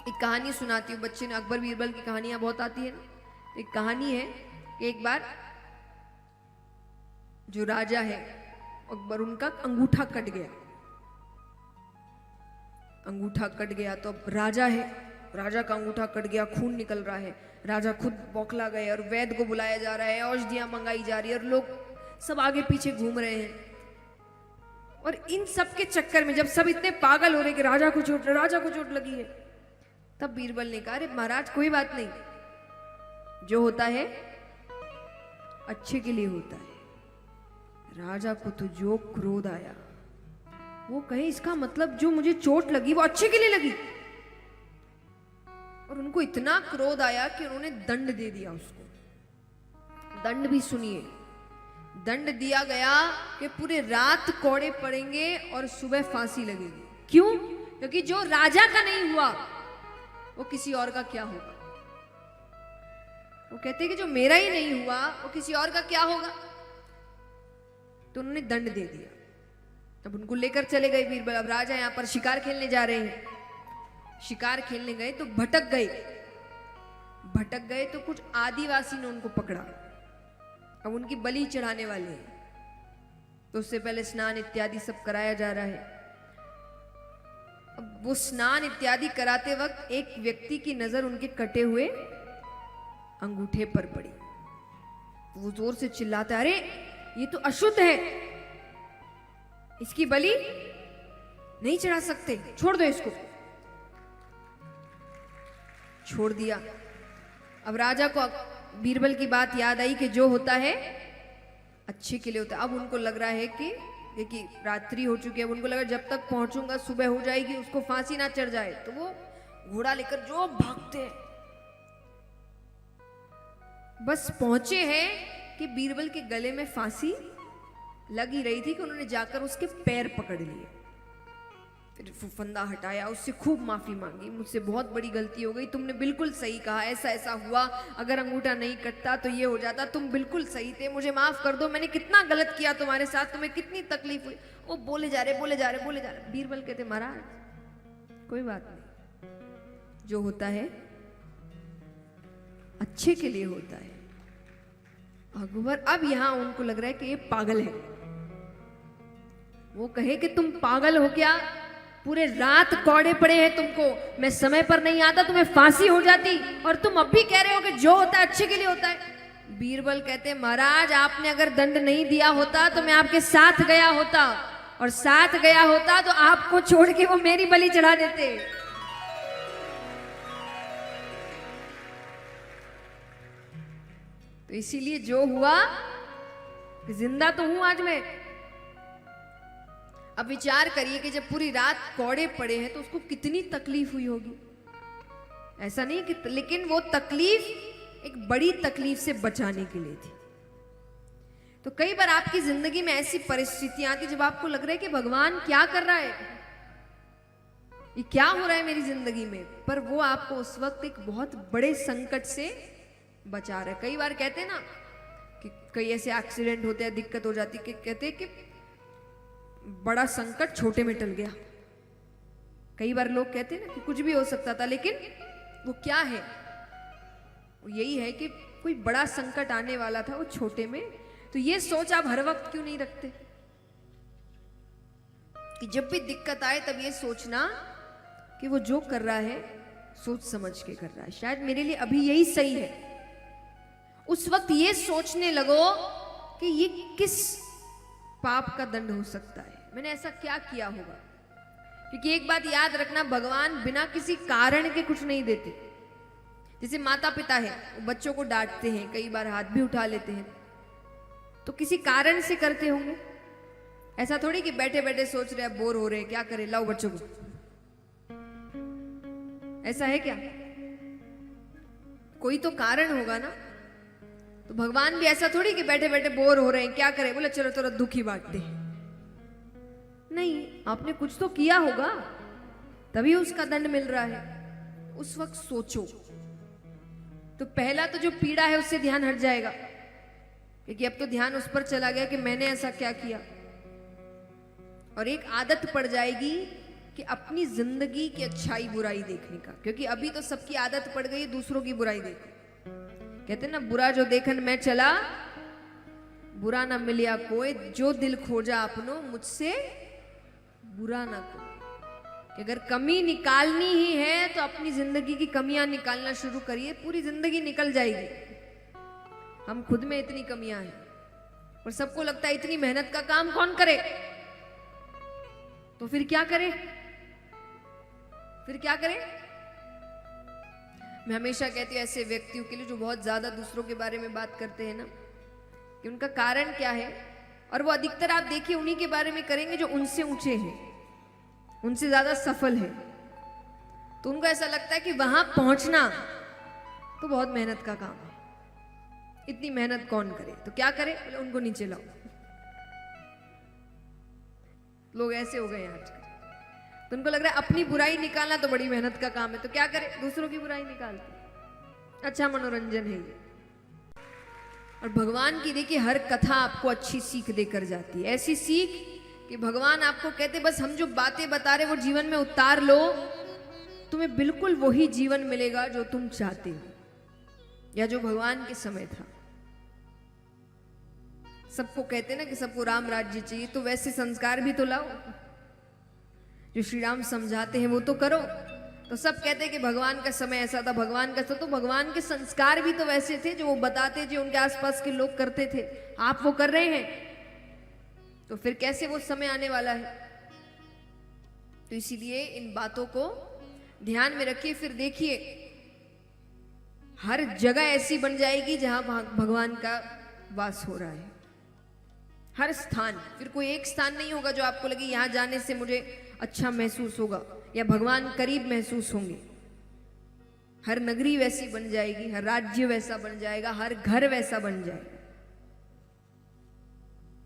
एक कहानी सुनाती हूँ। बच्चे ने अकबर बीरबल की कहानियां बहुत आती है ना। एक कहानी है कि एक बार जो राजा है अकबर, उनका अंगूठा कट गया। अंगूठा कट गया तो अब राजा है, राजा का अंगूठा कट गया, खून निकल रहा है। राजा खुद बौखला गए और वैद्य को बुलाया जा रहा है, औषधियां मंगाई जा रही है और लोग सब आगे पीछे घूम रहे हैं। और इन सब के चक्कर में जब सब इतने पागल हो रहे कि राजा को चोट लगी है, तब बीरबल ने कहा, अरे महाराज कोई बात नहीं, जो होता है अच्छे के लिए होता है। राजा को तो जो क्रोध आया, वो कहे इसका मतलब जो मुझे चोट लगी वो अच्छे के लिए लगी। और उनको इतना क्रोध आया कि उन्होंने दंड दे दिया उसको। दंड भी सुनिए, दंड दिया गया कि पूरे रात कोड़े पड़ेंगे और सुबह फांसी लगेगी। क्यों? क्योंकि जो राजा का नहीं हुआ वो किसी और का क्या होगा। वो कहते हैं कि जो मेरा ही नहीं हुआ वो किसी और का क्या होगा। तो उन्होंने दंड दे दिया। तब उनको लेकर चले गए बीरबल। अब राजा यहां पर शिकार खेलने जा रहे हैं। शिकार खेलने गए तो भटक गए तो कुछ आदिवासी ने उनको पकड़ा। अब उनकी बलि चढ़ाने वाले हैं, तो उससे पहले स्नान इत्यादि सब कराया जा रहा है। अब वो स्नान इत्यादि कराते वक्त एक व्यक्ति की नजर उनके कटे हुए अंगूठे पर पड़ी। वो जोर से चिल्लाता है, अरे ये तो अशुद्ध है, इसकी बलि नहीं चढ़ा सकते, छोड़ दो इसको। छोड़ दिया। अब राजा को बीरबल की बात याद आई कि जो होता है अच्छे के लिए होता है। अब उनको लग रहा है कि देखिए रात्रि हो चुकी है, उनको लगा जब तक पहुंचूंगा सुबह हो जाएगी, उसको फांसी ना चढ़ जाए। तो वो घोड़ा लेकर जो भागते हैं, बस पहुंचे हैं कि बीरबल के गले में फांसी लग ही रही थी कि उन्होंने जाकर उसके पैर पकड़ लिए। फिर फंदा हटाया, उससे खूब माफी मांगी, मुझसे बहुत बड़ी गलती हो गई, तुमने बिल्कुल सही कहा, ऐसा ऐसा हुआ, अगर अंगूठा नहीं कटता तो ये हो जाता, तुम बिल्कुल सही थे, मुझे माफ कर दो, मैंने कितना गलत किया तुम्हारे साथ, तुम्हें कितनी तकलीफ हुई। वो बोले जा रहे। बीरबल कहते, महाराज कोई बात नहीं, जो होता है अच्छे के लिए होता है। अकबर अब यहां उनको लग रहा है कि ये पागल है। वो कहे कि तुम पागल हो क्या, पूरे रात कौड़े पड़े हैं तुमको, मैं समय पर नहीं आता तुम्हें फांसी हो जाती, और तुम अब भी कह रहे हो कि जो होता है अच्छे के लिए होता है। बीरबल कहते, महाराज आपने अगर दंड नहीं दिया होता तो मैं आपके साथ गया होता, और साथ गया होता तो आपको छोड़ के वो मेरी बलि चढ़ा देते। तो इसीलिए जो हुआ, जिंदा तो हूं आज मैं। अब विचार करिए कि जब पूरी रात कौड़े पड़े हैं तो उसको कितनी तकलीफ हुई होगी। ऐसा नहीं कि, लेकिन वो तकलीफ एक बड़ी तकलीफ से बचाने के लिए थी। तो कई बार आपकी जिंदगी में ऐसी परिस्थितियां आती जब आपको लग रहा है कि भगवान क्या कर रहा है, ये क्या हो रहा है मेरी जिंदगी में, पर वो आपको उस वक्त एक बहुत बड़े संकट से बचा रहा है। कई बार कहते हैं ना कि कई ऐसे एक्सीडेंट होते हैं, दिक्कत हो जाती है, कहते हैं कि बड़ा संकट छोटे में टल गया। कई बार लोग कहते हैं ना कि कुछ भी हो सकता था, लेकिन वो क्या है, वो यही है कि कोई बड़ा संकट आने वाला था, वो छोटे में। तो ये सोच आप हर वक्त क्यों नहीं रखते कि जब भी दिक्कत आए तब ये सोचना कि वो जो कर रहा है सोच समझ के कर रहा है, शायद मेरे लिए अभी यही सही है। उस वक्त ये सोचने लगो कि ये किस पाप का दंड हो सकता है, मैंने ऐसा क्या किया होगा। क्योंकि एक बात याद रखना, भगवान बिना किसी कारण के कुछ नहीं देते। जैसे माता पिता है, वो बच्चों को डांटते हैं, कई बार हाथ भी उठा लेते हैं, तो किसी कारण से करते होंगे। ऐसा थोड़ी कि बैठे बैठे सोच रहे हैं बोर हो रहे हैं क्या करें, लाओ बच्चों को, ऐसा है क्या? कोई तो कारण होगा ना। तो भगवान भी ऐसा थोड़ी कि बैठे बैठे बोर हो रहे हैं क्या करें, बोले चलो थोड़ा दुखी बांटते हैं। नहीं, आपने कुछ तो किया होगा तभी उसका दंड मिल रहा है। उस वक्त सोचो तो पहला तो जो पीड़ा है उससे ध्यान हट जाएगा, क्योंकि अब तो ध्यान उस पर चला गया कि मैंने ऐसा क्या किया। और एक आदत पड़ जाएगी कि अपनी जिंदगी की अच्छाई बुराई देखने का, क्योंकि अभी तो सबकी आदत पड़ गई है दूसरों की बुराई देख। कहते ना, बुरा जो देखन मैं चला बुरा ना मिलिया कोई, जो दिल खोजा अपनो मुझसे बुरा ना कोई। कि अगर कमी निकालनी ही है तो अपनी जिंदगी की कमियां निकालना शुरू करिए, पूरी जिंदगी निकल जाएगी। हम खुद में इतनी कमियां हैं और सबको लगता है इतनी मेहनत का काम कौन करे, तो फिर क्या करे, फिर क्या करे। मैं हमेशा कहती हूँ ऐसे व्यक्तियों के लिए जो बहुत ज्यादा दूसरों के बारे में बात करते हैं ना, कि उनका कारण क्या है, और वो अधिकतर आप देखिए उन्हीं के बारे में करेंगे जो उनसे ऊंचे हैं, उनसे ज्यादा सफल है। तो उनको ऐसा लगता है कि वहां पहुंचना तो बहुत मेहनत का काम है, इतनी मेहनत कौन करे, तो क्या करे, उनको नीचे लाओ। लोग ऐसे हो गए आजकल। तो उनको लग रहा है अपनी बुराई निकालना तो बड़ी मेहनत का काम है, तो क्या करे, दूसरों की बुराई निकालते। अच्छा मनोरंजन है ये। और भगवान की देखिए हर कथा आपको अच्छी सीख देकर जाती है, ऐसी सीख कि भगवान आपको कहते बस हम जो बातें बता रहे वो जीवन में उतार लो, तुम्हें बिल्कुल वही जीवन मिलेगा जो तुम चाहते हो, या जो भगवान के समय था। सबको कहते ना कि सबको राम राज्य चाहिए, तो वैसे संस्कार भी तो लाओ, जो श्री राम समझाते हैं वो तो करो। तो सब कहते हैं कि भगवान का समय ऐसा था, भगवान का, तो भगवान के संस्कार भी तो वैसे थे जो वो बताते, जो उनके आसपास के लोग करते थे, आप वो कर रहे हैं, तो फिर कैसे वो समय आने वाला है। तो इसीलिए इन बातों को ध्यान में रखिए। फिर देखिए हर जगह ऐसी बन जाएगी जहां भगवान का वास हो रहा है, हर स्थान। फिर कोई एक स्थान नहीं होगा जो आपको लगे यहां जाने से मुझे अच्छा महसूस होगा या भगवान करीब महसूस होंगे। हर नगरी वैसी बन जाएगी, हर राज्य वैसा बन जाएगा, हर घर वैसा बन जाएगा।